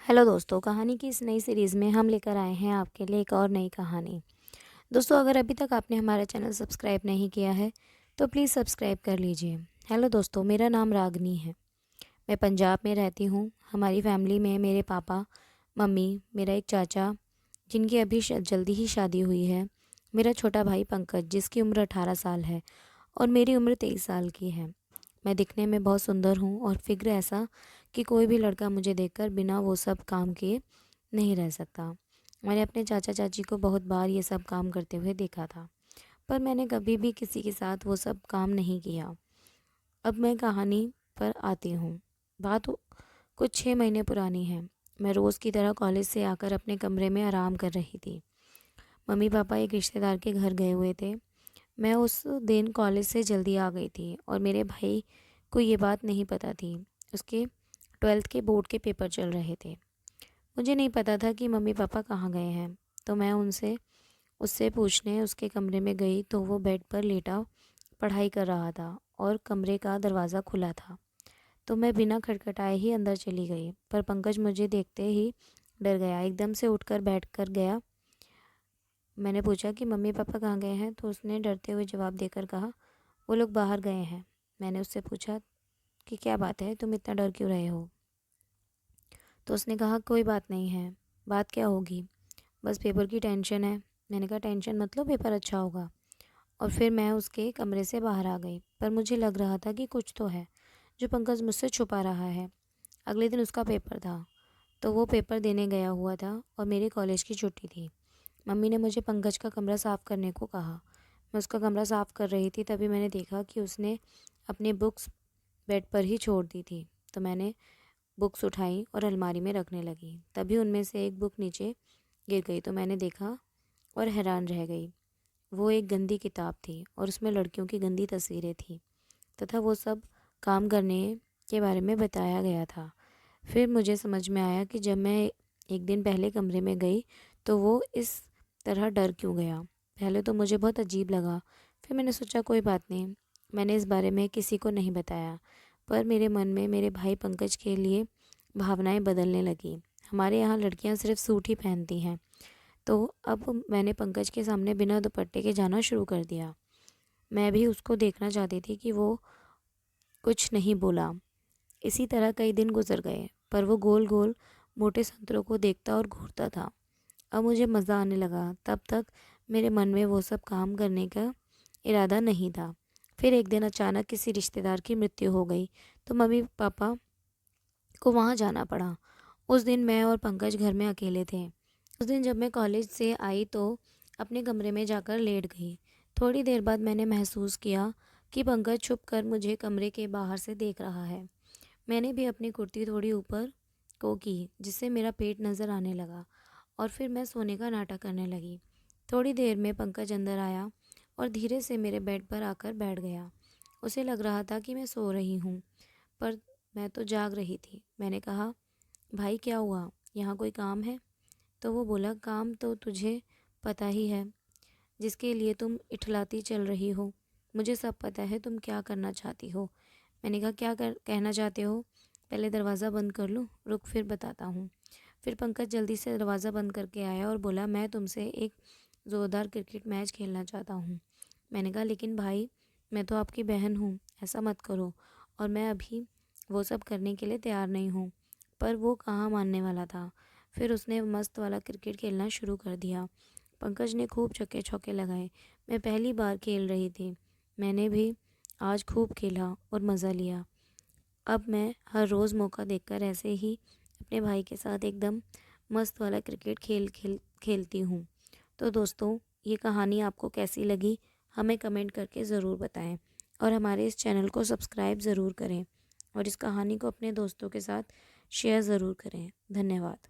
Hello दोस्तों, कहानी की इस नई सीरीज़ में हम लेकर आए हैं आपके लिए एक और नई कहानी। दोस्तों, अगर अभी तक आपने हमारा चैनल सब्सक्राइब नहीं किया है तो प्लीज़ सब्सक्राइब कर लीजिए। हेलो दोस्तों, मेरा नाम रागनी है। मैं पंजाब में रहती हूँ। हमारी फैमिली में मेरे पापा, मम्मी, मेरा एक चाचा जिनकी अभी जल्दी ही शादी हुई है, मेरा छोटा भाई पंकज जिसकी उम्र 18 साल है और मेरी उम्र 23 साल की है। मैं दिखने में बहुत सुंदर हूँ और फिक्र ऐसा कि कोई भी लड़का मुझे देखकर बिना वो सब काम किए नहीं रह सकता। मैंने अपने चाचा चाची को बहुत बार ये सब काम करते हुए देखा था, पर मैंने कभी भी किसी के साथ वो सब काम नहीं किया। अब मैं कहानी पर आती हूँ। बात कुछ 6 महीने पुरानी है। मैं रोज़ की तरह कॉलेज से आकर अपने कमरे में आराम कर रही थी। मम्मी पापा एक रिश्तेदार के घर गए हुए थे। मैं उस दिन कॉलेज से जल्दी आ गई थी और मेरे भाई को ये बात नहीं पता थी। उसके 12th के बोर्ड के पेपर चल रहे थे। मुझे नहीं पता था कि मम्मी पापा कहाँ गए हैं, तो मैं उनसे उससे पूछने उसके कमरे में गई तो वो बेड पर लेटा पढ़ाई कर रहा था और कमरे का दरवाज़ा खुला था। तो मैं बिना खटखटाए ही अंदर चली गई, पर पंकज मुझे देखते ही डर गया। एकदम से उठकर बैठ कर गया। मैंने पूछा कि मम्मी पापा कहाँ गए हैं, तो उसने डरते हुए जवाब देकर कहा, वो लोग बाहर गए हैं। मैंने उससे पूछा कि क्या बात है, तुम इतना डर क्यों रहे हो? तो उसने कहा, कोई बात नहीं है। बात क्या होगी, बस पेपर की टेंशन है। मैंने कहा, टेंशन मतलब पेपर अच्छा होगा। और फिर मैं उसके कमरे से बाहर आ गई, पर मुझे लग रहा था कि कुछ तो है जो पंकज मुझसे छुपा रहा है। अगले दिन उसका पेपर था, तो वो पेपर देने गया हुआ था और मेरे कॉलेज की छुट्टी थी। मम्मी ने मुझे पंकज का कमरा साफ़ करने को कहा। मैं उसका कमरा साफ़ कर रही थी, तभी मैंने देखा कि उसने अपनी बुक्स बेड पर ही छोड़ दी थी। तो मैंने बुक्स उठाई और अलमारी में रखने लगी। तभी उनमें से एक बुक नीचे गिर गई, तो मैंने देखा और हैरान रह गई। वो एक गंदी किताब थी और उसमें लड़कियों की गंदी तस्वीरें थी तथा वो सब काम करने के बारे में बताया गया था। फिर मुझे समझ में आया कि जब मैं एक दिन पहले कमरे में गई तो वो इस तरह डर क्यों गया। पहले तो मुझे बहुत अजीब लगा, फिर मैंने सोचा कोई बात नहीं। मैंने इस बारे में किसी को नहीं बताया, पर मेरे मन में मेरे भाई पंकज के लिए भावनाएं बदलने लगी। हमारे यहाँ लड़कियाँ सिर्फ सूट ही पहनती हैं, तो अब मैंने पंकज के सामने बिना दुपट्टे के जाना शुरू कर दिया। मैं भी उसको देखना चाहती थी कि वो कुछ नहीं बोला। इसी तरह कई दिन गुजर गए, पर वो गोल गोल मोटे संतरों को देखता और घूरता था। अब मुझे मज़ा आने लगा। तब तक मेरे मन में वो सब काम करने का इरादा नहीं था। फिर एक दिन अचानक किसी रिश्तेदार की मृत्यु हो गई, तो मम्मी पापा को वहाँ जाना पड़ा। उस दिन मैं और पंकज घर में अकेले थे। उस दिन जब मैं कॉलेज से आई तो अपने कमरे में जाकर लेट गई। थोड़ी देर बाद मैंने महसूस किया कि पंकज छुप कर मुझे कमरे के बाहर से देख रहा है। मैंने भी अपनी कुर्ती थोड़ी ऊपर को की, जिससे मेरा पेट नज़र आने लगा और फिर मैं सोने का नाटक करने लगी। थोड़ी देर में पंकज अंदर आया और धीरे से मेरे बेड पर आकर बैठ गया। उसे लग रहा था कि मैं सो रही हूँ, पर मैं तो जाग रही थी। मैंने कहा, भाई क्या हुआ, यहाँ कोई काम है? तो वो बोला, काम तो तुझे पता ही है, जिसके लिए तुम इठलाती चल रही हो। मुझे सब पता है तुम क्या करना चाहती हो। मैंने कहा, क्या कहना चाहते हो? पहले दरवाज़ा बंद कर लूँ, रुक फिर बताता हूँ। फिर पंकज जल्दी से दरवाज़ा बंद करके आया और बोला, मैं तुमसे एक ज़ोरदार क्रिकेट मैच खेलना चाहता हूँ। मैंने कहा, लेकिन भाई मैं तो आपकी बहन हूँ, ऐसा मत करो। और मैं अभी वो सब करने के लिए तैयार नहीं हूँ। पर वो कहाँ मानने वाला था। फिर उसने मस्त वाला क्रिकेट खेलना शुरू कर दिया। पंकज ने खूब छक्के चौके लगाए। मैं पहली बार खेल रही थी। मैंने भी आज खूब खेला और मज़ा लिया। अब मैं हर रोज़ मौका देखकर ऐसे ही अपने भाई के साथ एकदम मस्त वाला क्रिकेट खेलती हूँ। तो दोस्तों, ये कहानी आपको कैसी लगी हमें कमेंट करके ज़रूर बताएं और हमारे इस चैनल को सब्सक्राइब ज़रूर करें और इस कहानी को अपने दोस्तों के साथ शेयर ज़रूर करें। धन्यवाद।